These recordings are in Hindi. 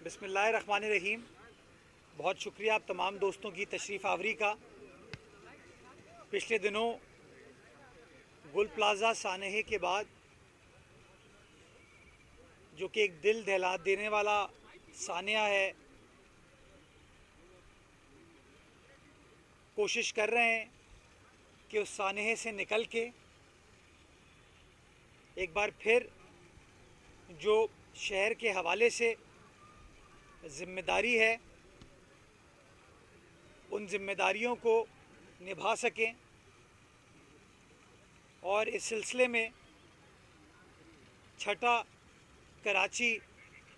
बिस्मिल्लाहिर्रहमानिर्रहीम। बहुत शुक्रिया आप तमाम दोस्तों की तशरीफ़ आवरी का। पिछले दिनों गुल प्लाज़ा सानहे के बाद जो कि एक दिल दहला देने वाला सानिया है, कोशिश कर रहे हैं कि उस सानहे से निकल के एक बार फिर जो शहर के हवाले से ज़िम्मेदारी है उन ज़िम्मेदारियों को निभा सकें। और इस सिलसिले में छठा Karachi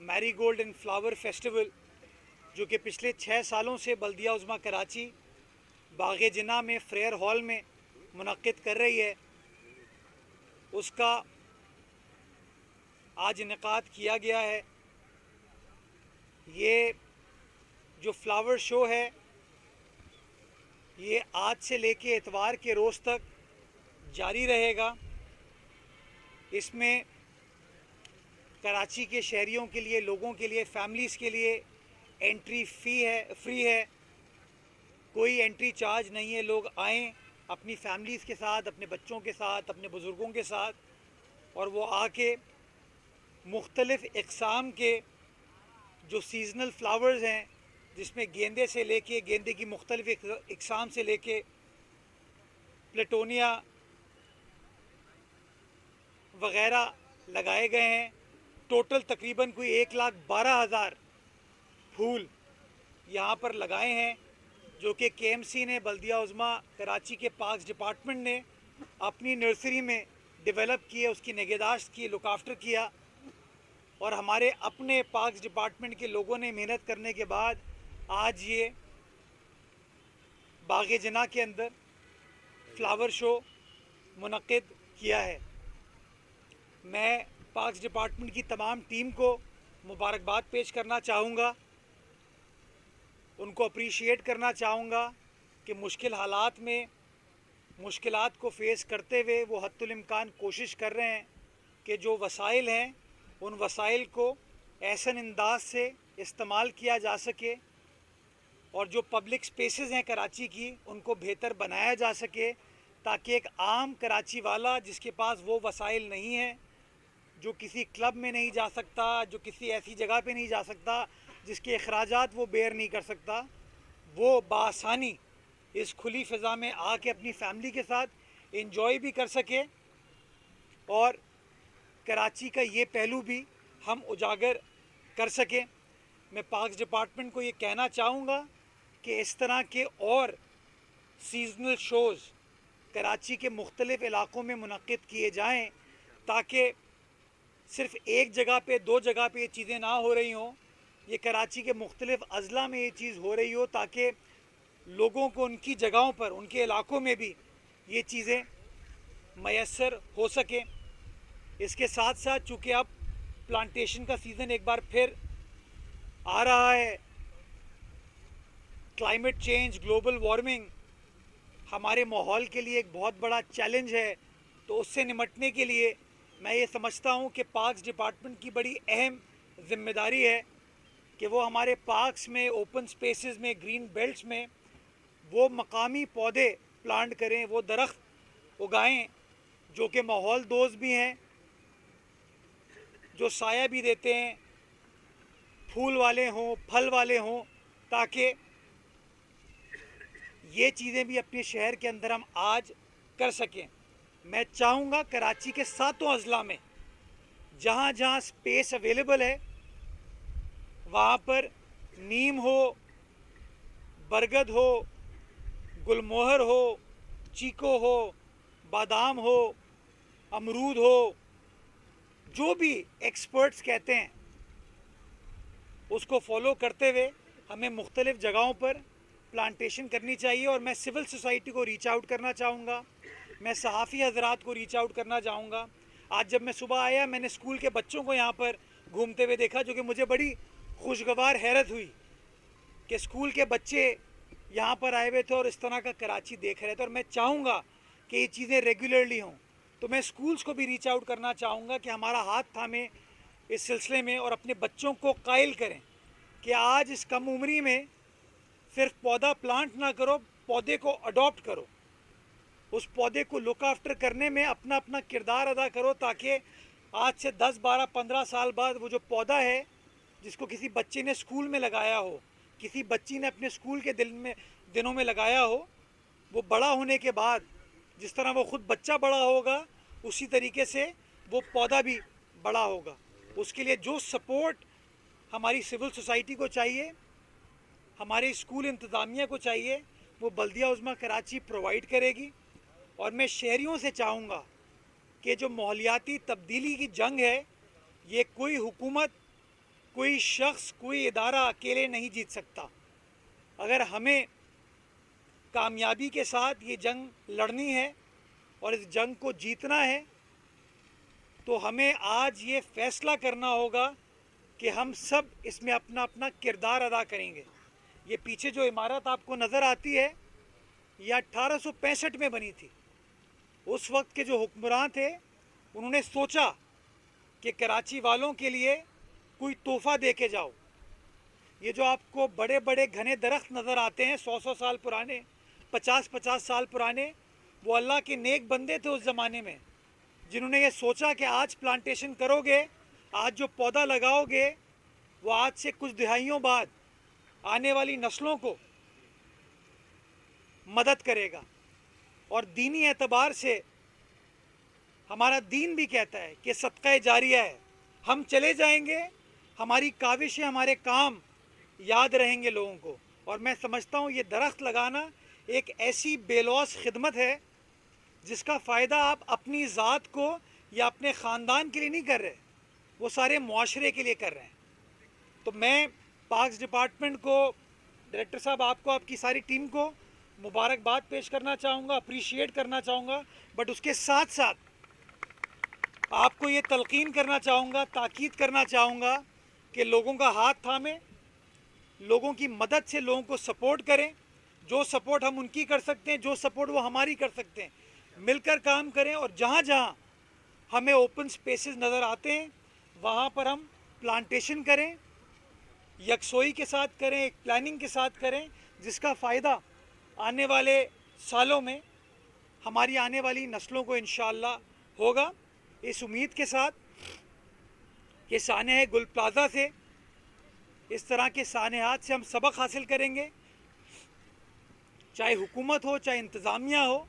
marigold and flower festival जो कि पिछले 6 सालों से बल्दिया उज़्मा कराची बाग़े जिन्ना में फ्रेयर हॉल में मुनक़्क़िद कर रही है, उसका आज इनेकाद किया गया है। ये जो फ्लावर शो है ये आज से लेके इतवार के रोज़ तक जारी रहेगा। इसमें कराची के शहरियों के लिए, लोगों के लिए, फैमिलीज़ के लिए एंट्री फ्री है, कोई एंट्री चार्ज नहीं है। लोग आएँ अपनी फैमिलीज़ के साथ, अपने बच्चों के साथ, अपने बुज़ुर्गों के साथ, और वो आके मुख्तलिफ़ इक़साम के जो सीज़नल फ्लावर्स हैं, जिसमें गेंदे से लेके, गेंदे की मुख्तलिफ़ इक़साम से लेके प्लेटोनिया वग़ैरह लगाए गए हैं। टोटल तकरीबन कोई 1,12,000 फूल यहाँ पर लगाए हैं, जो कि KMC ने, बल्दिया उज़्मा कराची के पार्क्स डिपार्टमेंट ने अपनी नर्सरी में डेवलप किए, उसकी निगहदाश्त की, लुक आफ्टर किया। और हमारे अपने पार्क्स डिपार्टमेंट के लोगों ने मेहनत करने के बाद आज ये बाग़े जिन्ना के अंदर फ्लावर शो मुनक़्क़िद किया है। मैं पार्क्स डिपार्टमेंट की तमाम टीम को मुबारकबाद पेश करना चाहूँगा, उनको अप्रीशिएट करना चाहूँगा कि मुश्किल हालात में मुश्किलात को फ़ेस करते हुए वो हद्दुल इम्कान कोशिश कर रहे हैं कि जो वसाइल हैं उन वसाइल को ऐसन अंदाज से इस्तेमाल किया जा सके और जो पब्लिक स्पेसेस हैं कराची की उनको बेहतर बनाया जा सके, ताकि एक आम कराची वाला जिसके पास वो वसाइल नहीं है, जो किसी क्लब में नहीं जा सकता, जो किसी ऐसी जगह पे नहीं जा सकता जिसके अखराजात वो बेयर नहीं कर सकता, वो बआसानी इस खुली फ़िज़ा में आके अपनी फैमिली के साथ एंजॉय भी कर सके। और कराची का ये पहलू भी हम उजागर कर सकें। मैं पार्क्स डिपार्टमेंट को ये कहना चाहूँगा कि इस तरह के और सीज़नल शोज़ कराची के मुख्तलिफ़ इलाक़ों में मुनक़्क़िद किए जाएँ, ताकि सिर्फ़ एक जगह पे, दो जगह पे ये चीज़ें ना हो रही हों, ये कराची के मुख्तलिफ़ अज़ला में ये चीज़ हो रही हो, ताकि लोगों को उनकी जगहों पर, उनके इलाक़ों में भी ये चीज़ें मयस्सर हो सकें। इसके साथ साथ चूँकि अब प्लांटेशन का सीज़न एक बार फिर आ रहा है, क्लाइमेट चेंज, ग्लोबल वार्मिंग हमारे माहौल के लिए एक बहुत बड़ा चैलेंज है, तो उससे निमटने के लिए मैं ये समझता हूँ कि पार्क्स डिपार्टमेंट की बड़ी अहम ज़िम्मेदारी है कि वो हमारे पार्क्स में, ओपन स्पेसेस में, ग्रीन बेल्ट्स में वो मकामी पौधे प्लांट करें, वो दरख्त उगाएं जो कि माहौल दोस्त भी हैं, जो साया भी देते हैं, फूल वाले हों, फल वाले हों, ताकि ये चीज़ें भी अपने शहर के अंदर हम आज कर सकें। मैं चाहूँगा कराची के 7 अज़ला में जहाँ जहाँ स्पेस अवेलेबल है वहाँ पर नीम हो, बरगद हो, गुलमोहर हो, चीको हो, बादाम हो, अमरूद हो, जो भी एक्सपर्ट्स कहते हैं उसको फॉलो करते हुए हमें मुख्तलिफ़ जगहों पर प्लांटेशन करनी चाहिए। और मैं सिविल सोसाइटी को रीच आउट करना चाहूँगा, मैं सहाफ़ी हज़रात को रीच आउट करना चाहूँगा। आज जब मैं सुबह आया, मैंने स्कूल के बच्चों को यहाँ पर घूमते हुए देखा, जो कि मुझे बड़ी खुशगवार हैरत हुई कि स्कूल के बच्चे यहाँ पर आए हुए थे और इस तरह का कराची देख रहे थे। और मैं चाहूँगा कि ये चीज़ें रेगुलरली हों, तो मैं स्कूल्स को भी रीच आउट करना चाहूँगा कि हमारा हाथ थामें इस सिलसिले में और अपने बच्चों को कायल करें कि आज इस कम उम्री में सिर्फ पौधा प्लांट ना करो, पौधे को अडॉप्ट करो, उस पौधे को लुक आफ्टर करने में अपना अपना किरदार अदा करो, ताकि आज से 10, 12, 15 साल बाद वो जो पौधा है जिसको किसी बच्चे ने स्कूल में लगाया हो, किसी बच्ची ने अपने स्कूल के दिनों में लगाया हो, वो बड़ा होने के बाद जिस तरह वो खुद बच्चा बड़ा होगा उसी तरीके से वो पौधा भी बड़ा होगा। उसके लिए जो सपोर्ट हमारी सिविल सोसाइटी को चाहिए, हमारे स्कूल इंतज़ामिया को चाहिए, वो बल्दिया उज़्मा कराची प्रोवाइड करेगी। और मैं शहरियों से चाहूँगा कि जो माहौलियाती तब्दीली की जंग है, ये कोई हुकूमत, कोई शख्स, कोई इदारा अकेले नहीं जीत सकता। अगर हमें कामयाबी के साथ ये जंग लड़नी है और इस जंग को जीतना है, तो हमें आज ये फ़ैसला करना होगा कि हम सब इसमें अपना अपना किरदार अदा करेंगे। ये पीछे जो इमारत आपको नज़र आती है, यह 1865 में बनी थी। उस वक्त के जो हुक्मरान थे, उन्होंने सोचा कि कराची वालों के लिए कोई तोहफ़ा दे के जाओ। ये जो आपको बड़े बड़े घने दरख्त नज़र आते हैं 100-100 साल पुराने, 50-50 साल पुराने, वो अल्लाह के नेक बंदे थे उस ज़माने में, जिन्होंने ये सोचा कि आज प्लांटेशन करोगे, आज जो पौधा लगाओगे, वो आज से कुछ दिहाइयों बाद आने वाली नस्लों को मदद करेगा। और दीनी एतबार से हमारा दीन भी कहता है कि सदका जारिया है। हम चले जाएंगे, हमारी काविशें, हमारे काम याद रहेंगे लोगों को। और मैं समझता हूँ ये दरख्त लगाना एक ऐसी बेलौस खिदमत है जिसका फ़ायदा आप अपनी ज़ात को या अपने ख़ानदान के लिए नहीं कर रहे, वो सारे मुआशरे के लिए कर रहे हैं। तो मैं पार्क्स डिपार्टमेंट को, डायरेक्टर साहब, आपको, आपकी सारी टीम को मुबारकबाद पेश करना चाहूँगा, अप्रिशिएट करना चाहूँगा। बट उसके साथ साथ आपको ये तलकीन करना चाहूँगा, ताकीद करना चाहूँगा कि लोगों का हाथ थामें, लोगों की मदद से लोगों को सपोर्ट करें। जो सपोर्ट हम उनकी कर सकते हैं, जो सपोर्ट वो हमारी कर सकते हैं, मिलकर काम करें। और जहाँ जहाँ हमें ओपन स्पेसेस नज़र आते हैं, वहाँ पर हम प्लांटेशन करें, यकसोई के साथ करें, एक प्लानिंग के साथ करें, जिसका फ़ायदा आने वाले सालों में हमारी आने वाली नस्लों को इंशाअल्लाह होगा। इस उम्मीद के साथ कि सानेह गुल प्लाज़ा से, इस तरह के सानेहात से हम सबक हासिल करेंगे। चाहे हुकूमत हो, चाहे इंतज़ामिया हो,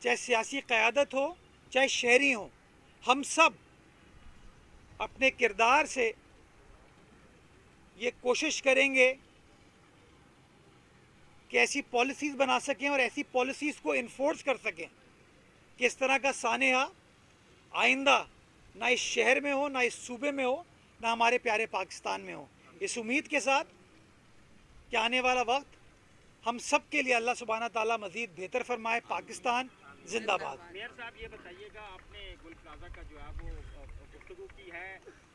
चाहे सियासी क़यादत हो, चाहे शहरी हो, हम सब अपने किरदार से ये कोशिश करेंगे कि ऐसी पॉलिसीज़ बना सकें और ऐसी पॉलिसीज़ को इन्फोर्स कर सकें कि इस तरह का सानेहा आइंदा ना इस शहर में हो, ना इस सूबे में हो, ना हमारे प्यारे पाकिस्तान में हो। इस उम्मीद के साथ कि आने वाला वक्त हम सब के लिए अल्लाह सुब्हाना ताला मज़ीद बेहतर फरमाए। पाकिस्तान जिंदाबाद। मेयर साहब, ये बताइएगा, आपने गुल प्लाजा का जो है वो गुफ्तगू की है,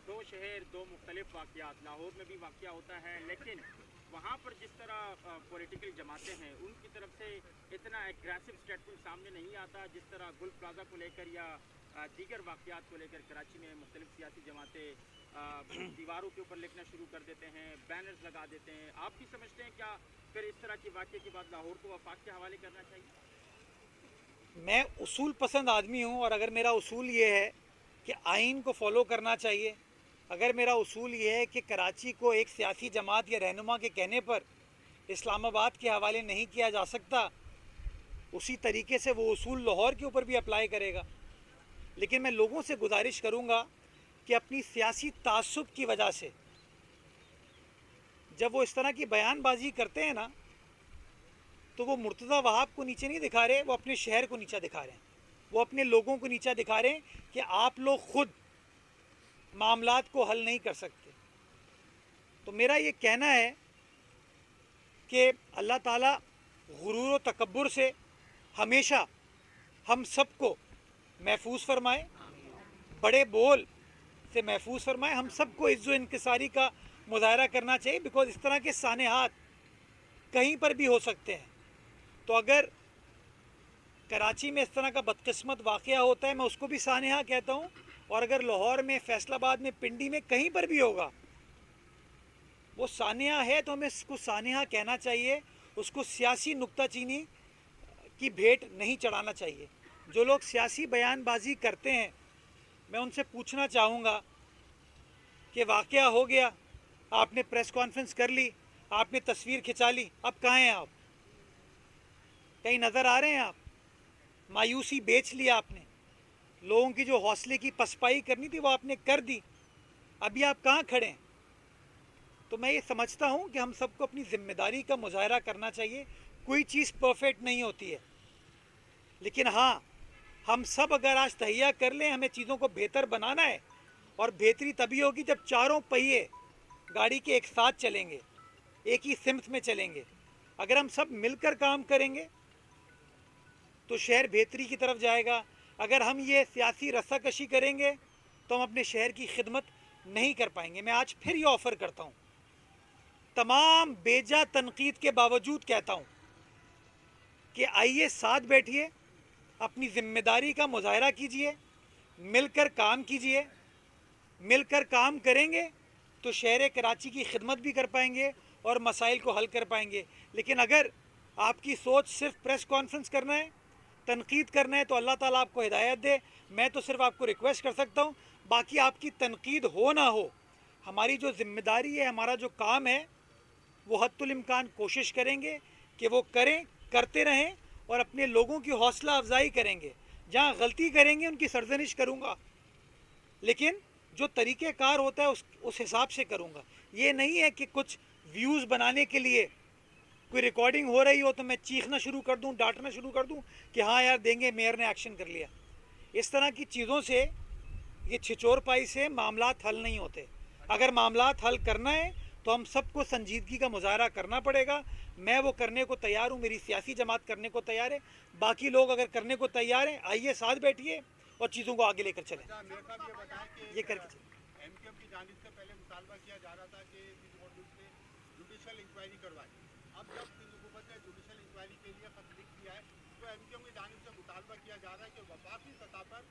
दो शहर, दो मुख्तलिफ वाक़यात, लाहौर में भी वाक़या होता है, लेकिन वहाँ पर जिस तरह पॉलिटिकल जमातें हैं उनकी तरफ से इतना एग्रेसिव स्टेटमेंट सामने नहीं आता जिस तरह गुल प्लाजा को लेकर या दीगर वाक़यात को लेकर कराची में मुख्तलिफ सियासी जमातें दीवारों के ऊपर लिखना शुरू कर देते हैं, बैनर्स लगा देते हैं। आप भी समझते हैं क्या फिर इस तरह के वाक़े के बाद लाहौर को वफाक के हवाले करना चाहिए? मैं उसूल पसंद आदमी हूँ, और अगर मेरा उसूल ये है कि आइन को फॉलो करना चाहिए, अगर मेरा उसूल ये है कि कराची को एक सियासी जमात या रहनुमा के कहने पर इस्लामाबाद के हवाले नहीं किया जा सकता, उसी तरीके से वो उसूल लाहौर के ऊपर भी अप्लाई करेगा। लेकिन मैं लोगों से गुजारिश करूँगा कि अपनी सियासी तासुब की वजह से जब वो इस तरह की बयानबाजी करते हैं ना, तो वो मुर्तज़ा वहाब को नीचे नहीं दिखा रहे, वो अपने शहर को नीचा दिखा रहे हैं, वो अपने लोगों को नीचा दिखा रहे हैं कि आप लोग खुद मामलात को हल नहीं कर सकते। तो मेरा ये कहना है कि अल्लाह ताला गुरूर व तकब्बुर से हमेशा हम सबको महफूज फरमाए, बड़े बोल से महफूज फरमाए। हम सबको इज़्ज़ो इंकिसारी का मुज़ाहरा करना चाहिए, बिकॉज़ इस तरह के सानेहात कहीं पर भी हो सकते हैं। तो अगर कराची में इस तरह का बदकिस्मत वाक़या होता है, मैं उसको भी सानेहा कहता हूँ, और अगर लाहौर में, फैसलाबाद में, पिंडी में, कहीं पर भी होगा, वो सानिया है तो हमें उसको सानिया कहना चाहिए, उसको सियासी नुक्ताचीनी की भेंट नहीं चढ़ाना चाहिए। जो लोग सियासी बयानबाजी करते हैं, मैं उनसे पूछना चाहूँगा कि वाक़या हो गया, आपने प्रेस कॉन्फ्रेंस कर ली, आपने तस्वीर खिंचा ली, अब कहाँ हैं आप? कहीं नज़र आ रहे हैं आप? मायूसी बेच लिया आपने, लोगों की जो हौसले की पसपाई करनी थी वो आपने कर दी, अभी आप कहाँ खड़े हैं? तो मैं ये समझता हूँ कि हम सबको अपनी जिम्मेदारी का मुजाहरा करना चाहिए। कोई चीज़ परफेक्ट नहीं होती है, लेकिन हाँ, हम सब अगर आज तहिया कर लें, हमें चीज़ों को बेहतर बनाना है, और बेहतरी तभी होगी जब चारों पहिए गाड़ी के एक साथ चलेंगे, एक ही सिमत में चलेंगे। अगर हम सब मिलकर काम करेंगे तो शहर बेहतरी की तरफ जाएगा। अगर हम ये सियासी रस्साकशी करेंगे तो हम अपने शहर की खिदमत नहीं कर पाएंगे। मैं आज फिर ये ऑफ़र करता हूँ, तमाम बेजा तनकीद के बावजूद कहता हूँ कि आइए साथ बैठिए, अपनी जिम्मेदारी का मुजाहरा कीजिए, मिलकर काम कीजिए। मिलकर काम करेंगे तो शहर कराची की खिदमत भी कर पाएंगे और मसाइल को हल कर पाएंगे। लेकिन अगर आपकी सोच सिर्फ प्रेस कॉन्फ्रेंस करना है, तनकीद करना है, तो अल्लाह ताला आपको हिदायत दे। मैं तो सिर्फ आपको रिक्वेस्ट कर सकता हूँ, बाकी आपकी तनकीद हो ना हो, हमारी जो जिम्मेदारी है, हमारा जो काम है, वो हद्दुल इम्कान कोशिश करेंगे कि वो करें, करते रहें और अपने लोगों की हौसला अफजाई करेंगे। जहाँ गलती करेंगे उनकी सरजनिश करूँगा, लेकिन जो तरीक़ेकार होता है उस हिसाब से करूँगा। ये नहीं है कि कुछ व्यूज़ बनाने के लिए कोई रिकॉर्डिंग हो रही हो तो मैं चीखना शुरू कर दूँ, डांटना शुरू कर दूँ कि हाँ यार देंगे, मेयर ने एक्शन कर लिया। इस तरह की चीज़ों से, ये छिचोरपाई से मामलात हल नहीं होते। अगर मामलात हल करना है तो हम सबको संजीदगी का मुजाहरा करना पड़ेगा। मैं वो करने को तैयार हूँ, मेरी सियासी जमात करने को तैयार है, बाकी लोग अगर करने को तैयार हैं, आइए साथ बैठिए और चीज़ों को आगे लेकर चलें। ये करके चलें। एमक्यूएम की जानिब से पहले मुतालबा किया जा रहा था कि जुडिशल इंक्वायरी करवाए। अब जब हुकूमत ने जुडिशल इंक्वायरी के लिए खत लिख दिया है तो एमक्यूएम की जानिब से मुतालबा किया जा रहा है कि वफाकी सतह पर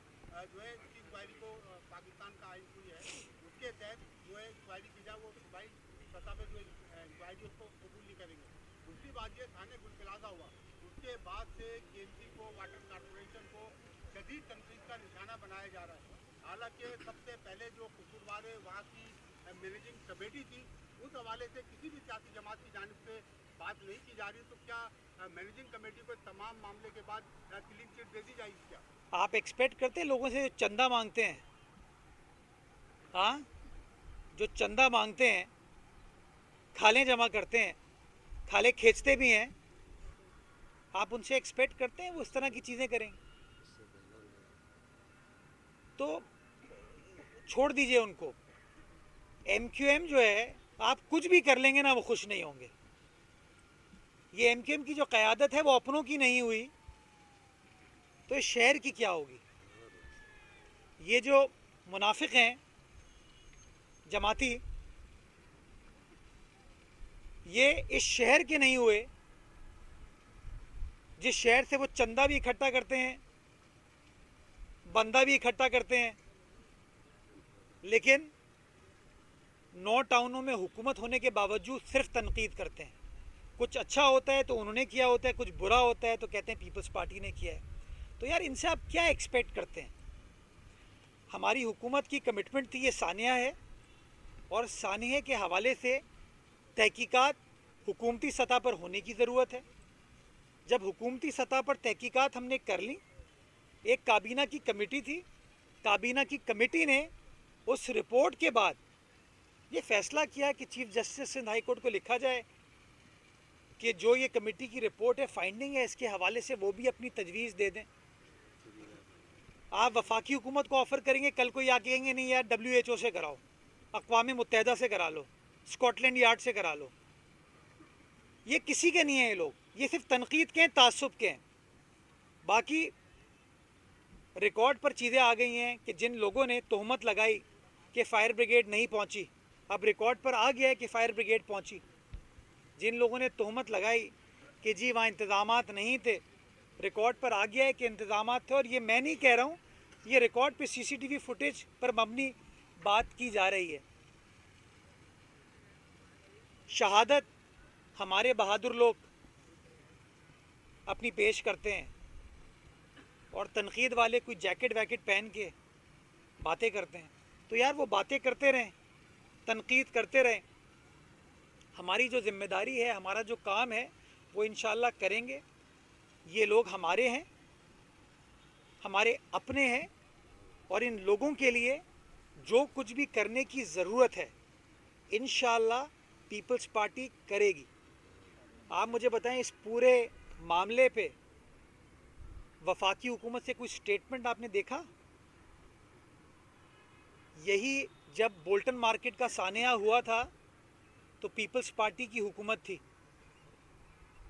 जो है इसकी इंक्वायरी को, पाकिस्तान का आइन हुई है उसके तहत जो है इंक्वायरी की जाए, वो सूबाई सतह पर जो इंक्वायरी उसको कबूल नहीं करेंगे। दूसरी बात ये, थाने गुल प्लाजा हुआ, उसके बाद से केएमसी को, वाटर कॉरपोरेशन को शदीद तनकीद का निशाना बनाया जा रहा है। हालांकि सबसे पहले जो कसूरवार वहाँ की मैनेजिंग कमेटी थी, उस हवाले से किसी भी सियासी जमात की जानिब से बात नहीं की जा रही, तो क्या मैनेजिंग कमेटी को तमाम मामले के बाद क्लीन चिट दे दी जाएगी क्या? आप एक्सपेक्ट करते हैं लोगों से चंदा मांगते हैं? हाँ, जो चंदा मांगते हैं, खालें जमा करते हैं, खाले खींचते भी हैं, आप उनसे एक्सपेक्ट करते हैं वो इस तरह की चीज़ें करेंगे? तो छोड़ दीजिए उनको। एमक्यूएम जो है, आप कुछ भी कर लेंगे ना, वो खुश नहीं होंगे। ये एमक्यूएम की जो क़यादत है वो अपनों की नहीं हुई तो इस शहर की क्या होगी? ये जो मुनाफिक हैं जमाती, ये इस शहर के नहीं हुए जिस शहर से वो चंदा भी इकट्ठा करते हैं, बंदा भी इकट्ठा करते हैं, लेकिन 9 टाउनों में हुकूमत होने के बावजूद सिर्फ तनकीद करते हैं। कुछ अच्छा होता है तो उन्होंने किया होता है, कुछ बुरा होता है तो कहते हैं पीपल्स पार्टी ने किया है। तो यार इनसे आप क्या एक्सपेक्ट करते हैं? हमारी हुकूमत की कमिटमेंट थी, ये सानिया है, और सानिया के हवाले से तहकीकात हुकूमती सतह पर होने की ज़रूरत है। जब हुकूमती सतह पर तहकीकात हमने कर ली, एक काबीना की कमेटी थी, काबीना की कमेटी ने उस रिपोर्ट के बाद ये फ़ैसला किया कि chief justice Sindh high court को लिखा जाए कि जो ये कमेटी की रिपोर्ट है, फाइंडिंग है, इसके हवाले से वो भी अपनी तजवीज़ दे दें। आप वफाकी हुकूमत को ऑफ़र करेंगे, कल को ये आके कहेंगे नहीं यार WHO से कराओ, अक़वाम मुत्तहिदा से करा लो, स्कॉटलैंड यार्ड से करा लो। ये किसी के नहीं है, ये लोग, ये सिर्फ तनकीद के हैं, तासुब के हैं। बाकी रिकॉर्ड पर चीज़ें आ गई हैं कि जिन लोगों ने तोहमत लगाई कि फ़ायर ब्रिगेड नहीं पहुंची, अब रिकॉर्ड पर आ गया है कि फ़ायर ब्रिगेड पहुंची। जिन लोगों ने तोहमत लगाई कि जी वहाँ इंतज़ामात नहीं थे, रिकॉर्ड पर आ गया है कि इंतज़ामात थे। और ये मैं नहीं कह रहा हूँ, ये रिकॉर्ड पे CCTV फुटेज पर मबनी बात की जा रही है। शहादत हमारे बहादुर लोग अपनी पेश करते हैं और तनकीद वाले कोई जैकेट वैकेट पहन के बातें करते हैं, तो यार वो बातें करते रहें, तनकीद करते रहें। हमारी जो जिम्मेदारी है, हमारा जो काम है, वो इंशाल्लाह करेंगे। ये लोग हमारे हैं, हमारे अपने हैं, और इन लोगों के लिए जो कुछ भी करने की ज़रूरत है इंशाल्लाह पीपल्स पार्टी करेगी। आप मुझे बताएं, इस पूरे मामले पे वफाकी हुकूमत से कोई स्टेटमेंट आपने देखा? यही जब बोल्टन मार्केट का सानिया हुआ था तो पीपल्स पार्टी की हुकूमत थी,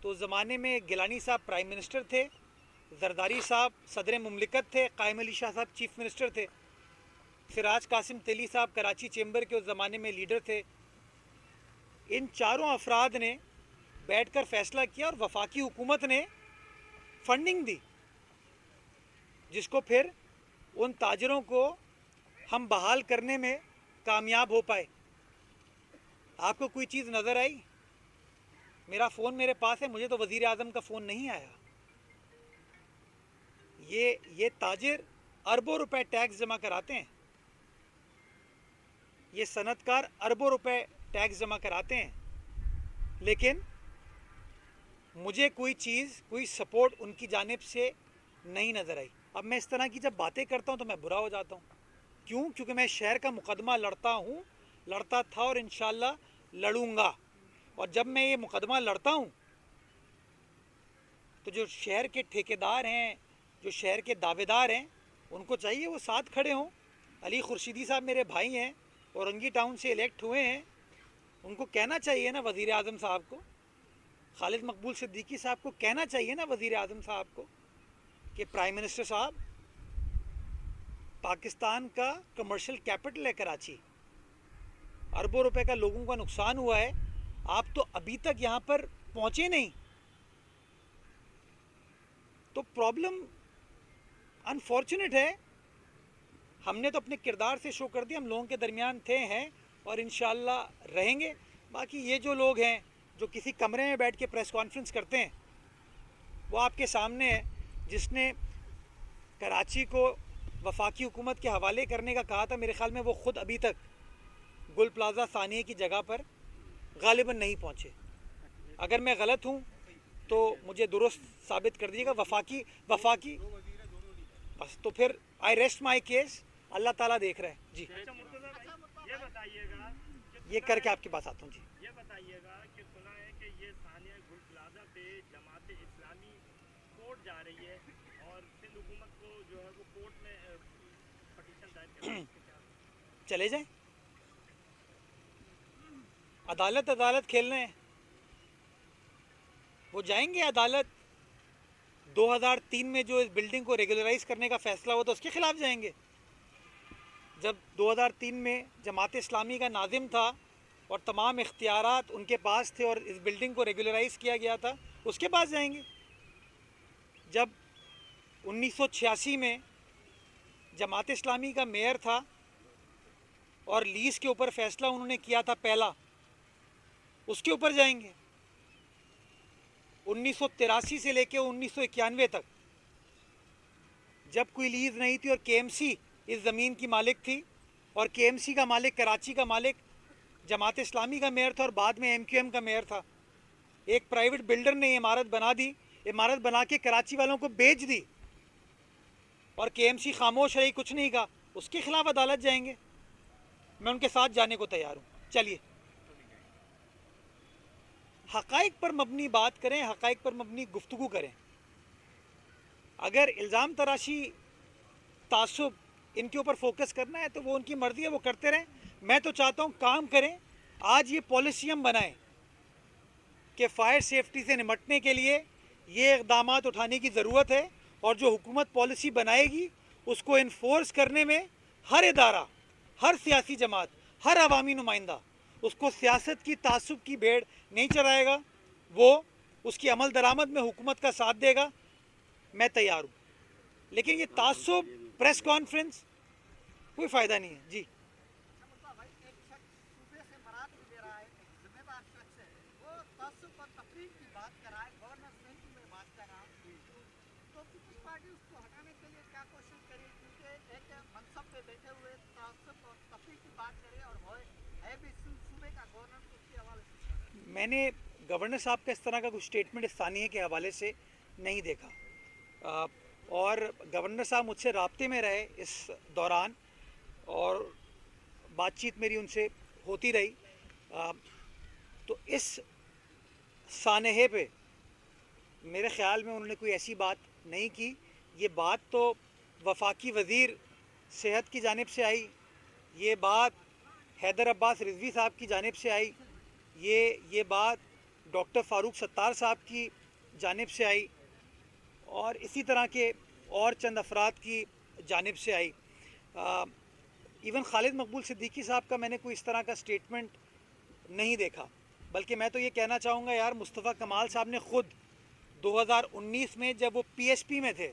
तो उस ज़माने में गिलानी साहब प्राइम मिनिस्टर थे, जरदारी साहब सदर मुमलिकत थे, कायम अली शाह साहब चीफ मिनिस्टर थे, सिराज कासिम तेली साहब कराची चेंबर के उस ज़माने में लीडर थे। इन चारों अफराद ने बैठकर फैसला किया और वफाकी हुकूमत ने फंडिंग दी, जिसको फिर उन ताजरों को हम बहाल करने में कामयाब हो पाए। आपको कोई चीज़ नज़र आई? मेरा फ़ोन मेरे पास है, मुझे तो वज़ीर आज़म का फ़ोन नहीं आया। ये ताजिर अरबों रुपए टैक्स जमा कराते हैं, ये सनतकार अरबों रुपए टैक्स जमा कराते हैं, लेकिन मुझे कोई चीज़, कोई सपोर्ट उनकी जानिब से नहीं नज़र आई। अब मैं इस तरह की जब बातें करता हूँ तो मैं बुरा हो जाता हूँ। क्यों? क्योंकि मैं शहर का मुकदमा लड़ता हूँ, लड़ता था और इंशाल्लाह लड़ूंगा। और जब मैं ये मुकदमा लड़ता हूँ तो जो शहर के ठेकेदार हैं, जो शहर के दावेदार हैं, उनको चाहिए वो साथ खड़े हों। अली खुर्शीदी साहब मेरे भाई हैं, औरंगी टाउन से इलेक्ट हुए हैं, उनको कहना चाहिए ना वज़ीर आज़म साहब को, खालिद मकबूल सिद्दीकी साहब को कहना चाहिए ना वज़ीर आज़म साहब को कि प्राइम मिनिस्टर साहब, पाकिस्तान का कमर्शियल कैपिटल है कराची, अरबों रुपए का लोगों का नुकसान हुआ है, आप तो अभी तक यहाँ पर पहुँचे नहीं। तो प्रॉब्लम अनफॉर्चुनेट है। हमने तो अपने किरदार से शो कर दिया, हम लोगों के दरमियान थे, हैं और इंशाल्लाह रहेंगे। बाकी ये जो लोग हैं जो किसी कमरे में बैठ के प्रेस कॉन्फ्रेंस करते हैं, वो आपके सामने है। जिसने कराची को वफाकी हुकूमत के हवाले करने का कहा था, मेरे ख्याल में वो ख़ुद अभी तक गुल प्लाजा सानिया की जगह पर गालिबन नहीं पहुँचे। अगर मैं गलत हूँ तो मुझे दुरुस्त साबित कर दीजिएगा। वफाकी बस, तो फिर आई रेस्ट माई केस, अल्लाह ताला देख रहे हैं जी। अच्छा मुर्तज़ा भाई, ये बताइएगा, ये करके आपके पास आता हूँ जी। ये बताइएगा कि सुना है कि ये सानिया गुल प्लाजा पे जमात इस्लामी कोर्ट जा रही है और सिंध हुकूमत को जो है वो कोर्ट में पटिशन दायर करना है। चले जाएं, अदालत खेल रहे हैं, वो जाएंगे अदालत। 2003 में जो इस बिल्डिंग को रेगुलराइज करने का फैसला हुआ तो उसके खिलाफ जाएंगे। जब 2003 में जमात इस्लामी का नाजिम था और तमाम इख्तियारात उनके पास थे और इस बिल्डिंग को रेगुलराइज किया गया था, उसके पास जाएंगे। जब 1986 में जमात इस्लामी का मेयर था और लीज़ के ऊपर फैसला उन्होंने किया था पहला, उसके ऊपर जाएंगे। 1983 से लेकर 1991 तक जब कोई लीज़ नहीं थी और केएमसी इस ज़मीन की मालिक थी और केएमसी का मालिक, कराची का मालिक जमात इस्लामी का मेयर था और बाद में एमक्यूएम का मेयर था। एक प्राइवेट बिल्डर ने इमारत बना दी, इमारत बना के कराची वालों को बेच दी और केएमसी खामोश रही, कुछ नहीं कहा। उसके खिलाफ अदालत जाएंगे, मैं उनके साथ जाने को तैयार हूँ। चलिए, हक़ाइक़ पर मबनी बात करें, हक़ाइक़ पर मबनी गुफ्तगू करें। अगर इल्ज़ाम तराशी, तासुब इनके ऊपर फोकस करना है तो वो उनकी मर्ज़ी है, वो करते रहें। मैं तो चाहता हूँ काम करें। आज ये पॉलिसी हम बनाएं कि फ़ायर सेफ्टी से निमटने के लिए ये इक़दाम उठाने की ज़रूरत है और जो हुकूमत पॉलिसी बनाएगी उसको इन्फोर्स करने में हर इदारा, हर सियासी जमात, हर अवामी नुमाइंदा उसको सियासत की तासुब की भेड़ नहीं चराएगा, वो उसकी अमल दरामद में हुकूमत का साथ देगा। मैं तैयार हूँ, लेकिन ये तासुब, प्रेस कॉन्फ्रेंस कोई फ़ायदा नहीं है जी। तसब्बुत और तफरीक की बात कराए, गवर्नेंस नहीं में बात कर रहा हूँ, तो पीपल्स पार्टी उसको हटाने के लिए क्या कोशिश करे, क्योंकि एक मनसब पे बैठे हुए तसब्बुत और तफरीक की बात करे और है भी सूबे का गवर्नर, उसके हवाले से। मैंने गवर्नर साहब का इस तरह का कुछ स्टेटमेंट स्थानीय के हवाले से नहीं देखा, और गवर्नर साहब मुझसे राब्ते में रहे इस दौरान और बातचीत मेरी उनसे होती रही। तो इस सानहे पे मेरे ख़्याल में उन्होंने कोई ऐसी बात नहीं की। ये बात तो वफाकी वज़ीर सेहत की जानिब से आई, ये बात हैदर अब्बास रिजवी साहब की जानिब से आई, ये बात डॉक्टर फ़ारूक सत्तार साहब की जानिब से आई, और इसी तरह के और चंद अफराद की जानिब से आई। इवन खालिद मकबूल सिद्दीकी साहब का मैंने कोई इस तरह का स्टेटमेंट नहीं देखा। बल्कि मैं तो ये कहना चाहूँगा यार, मुस्तफ़ा कमाल साहब ने ख़ुद 2019 में जब वो पीएसपी में थे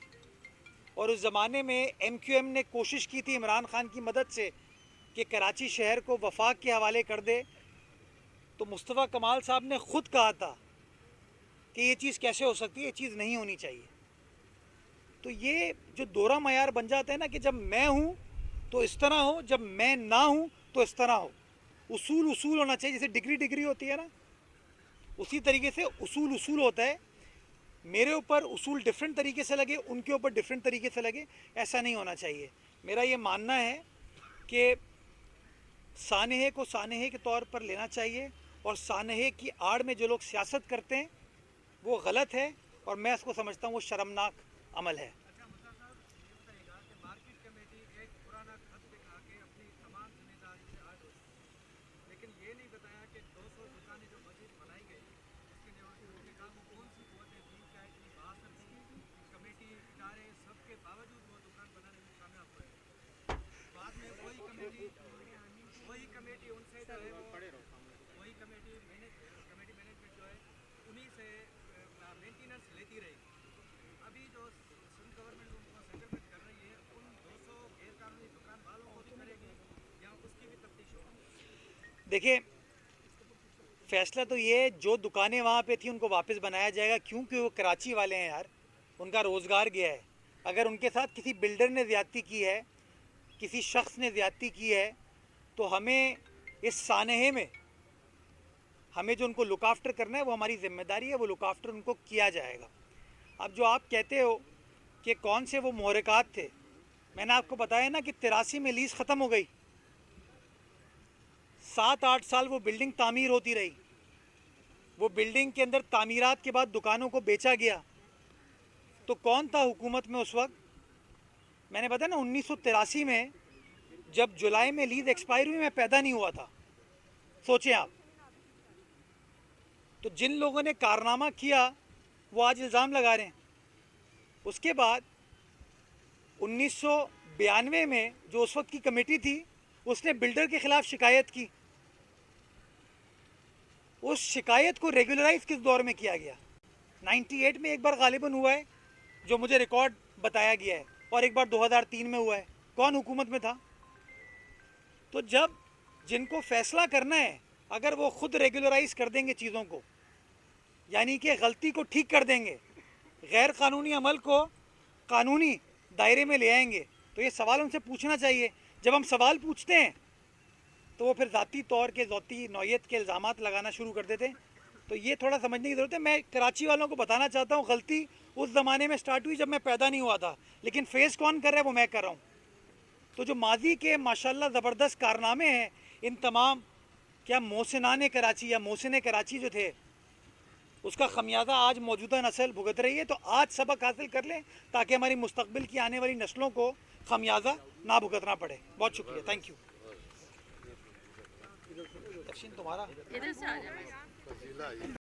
और उस ज़माने में एमक्यूएम ने कोशिश की थी इमरान खान की मदद से कि कराची शहर को वफाक के हवाले कर दे, तो मुस्तफ़ा कमाल साहब ने ख़ुद कहा था कि ये चीज़ कैसे हो सकती है, ये चीज़ नहीं होनी चाहिए। तो ये जो दोहरा मयार बन जाता है ना कि जब मैं हूँ तो इस तरह हो, जब मैं ना हूँ तो इस तरह हो। उसूल उसूल होना चाहिए, जैसे डिग्री होती है ना, उसी तरीके से उसूल उसूल होता है। मेरे ऊपर उसूल डिफरेंट तरीके से लगे, उनके ऊपर डिफरेंट तरीके से लगे, ऐसा नहीं होना चाहिए। मेरा ये मानना है कि सानहे को सानहे के तौर पर लेना चाहिए, और सानहे की आड़ में जो लोग सियासत करते हैं वो गलत है, और मैं इसको समझता हूँ वो शर्मनाक अमल है। अच्छा मुसा साहब, ये बताइएगा कि मार्केट कमेटी एक पुराना खत दिखा के अपनी तमाम जिम्मेदारी से आज होती है, लेकिन ये नहीं बताया कि 200 दुकानें जो मस्जिद बनाई गई उसके लिए काम कौन सी कुव्वतें थी, क्या इतनी बहादुर थी, कमेटी इदारे सबके बावजूद वो दुकान बनाने में कामयाब हुए। बाद में वही कमेटी उनसे जो है वो वही कमेटी मैनेजमेंट जो है उन्हीं से मेंटेनेंस लेती रही। अभी जो सिंध गवर्नमेंट उनको सेटलमेंट कर रही है, उन 200 गैर कानूनी दुकान वालों को भी करेगी या उसकी भी तफ्तीश होगी? देखिए, फैसला तो ये है, जो दुकानें वहाँ पे थी उनको वापस बनाया जाएगा, क्योंकि वो कराची वाले हैं यार, उनका रोज़गार गया है। अगर उनके साथ किसी बिल्डर ने ज़्यादती की है, किसी शख्स ने ज़्यादती की है, तो हमें इस सानहे में हमें जो उनको लुक आफ्टर करना है वो हमारी ज़िम्मेदारी है, वो लुक आफ्टर उनको किया जाएगा। अब जो आप कहते हो कि कौन से वो मुहर्रिकात थे, मैंने आपको बताया ना कि 83 में लीज़ ख़त्म हो गई, 7-8 साल वो बिल्डिंग तामीर होती रही, वो बिल्डिंग के अंदर तामीरात के बाद दुकानों को बेचा गया। तो कौन था हुकूमत में उस वक्त? मैंने बताया ना, 1983 में जब जुलाई में लीज एक्सपायर हुई मैं पैदा नहीं हुआ था, सोचें आप। तो जिन लोगों ने कारनामा किया वो आज इल्ज़ाम लगा रहे हैं। उसके बाद 1992 में जो उस वक्त की कमेटी थी उसने बिल्डर के ख़िलाफ़ शिकायत की। उस शिकायत को रेगुलराइज किस दौर में किया गया? 98 में एक बार गालिबन हुआ है जो मुझे रिकॉर्ड बताया गया है, और एक बार 2003 में हुआ है। कौन हुकूमत में था? तो जब जिनको फैसला करना है, अगर वो खुद रेगुलराइज कर देंगे चीज़ों को, यानी कि गलती को ठीक कर देंगे, गैर कानूनी अमल को कानूनी दायरे में ले आएंगे, तो ये सवाल उनसे पूछना चाहिए। जब हम सवाल पूछते हैं तो वो फिर ज़ाती तौर के ज़ाती नौयत के इल्ज़ामात लगाना शुरू कर देते हैं। तो ये थोड़ा समझने की ज़रूरत है। मैं कराची वालों को बताना चाहता हूँ, गलती उस ज़माने में स्टार्ट हुई जब मैं पैदा नहीं हुआ था, लेकिन फेस कौन कर रहा है वो मैं कर रहा हूँ। तो जो माजी के माशाल्लाह ज़बरदस्त कारनामे हैं, इन तमाम क्या मोहसिनाने कराची या मोहसिन कराची जो थे, उसका खमियाजा आज मौजूदा नस्ल भुगत रही है। तो आज सबक हासिल कर लें ताकि हमारी मुस्तकबिल की आने वाली नस्लों को खमियाजा ना भुगतना पड़े। बहुत शुक्रिया, थैंक यू। तुम्हारा इधर से आ जाए।